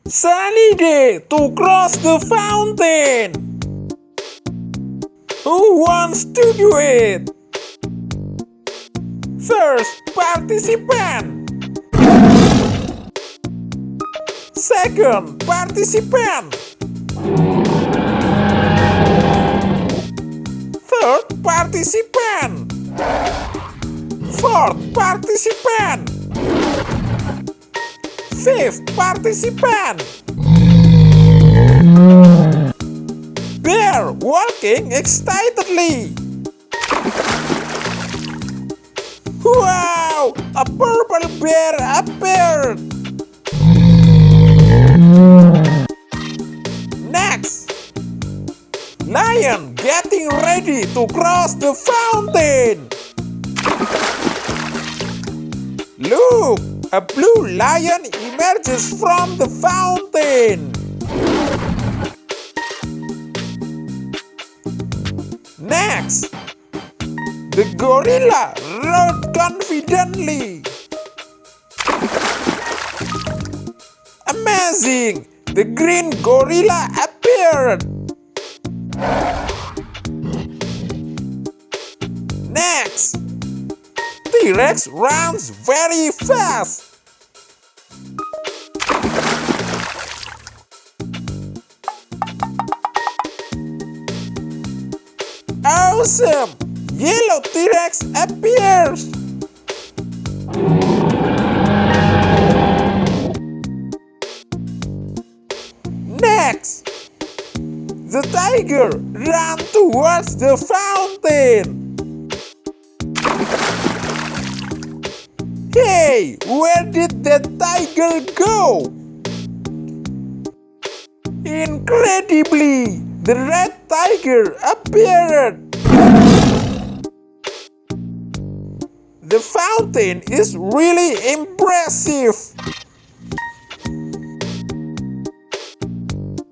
Sunny day to cross the fountain. Who wants to do it? First participant. Second participant. Third participant. Fourth participant. Fifth participant. Bear walking excitedly. Wow! A purple bear appeared. Next, lion getting ready to cross the fountain. Look! A blue lion emerges from the fountain. Next, the gorilla rode confidently. Amazing! The green gorilla appeared. Next, T-Rex runs very fast. Awesome! Yellow T-Rex appears. Next, the tiger ran towards the fountain. Hey, where did that tiger go? Incredibly, the red tiger appeared. The fountain is really impressive.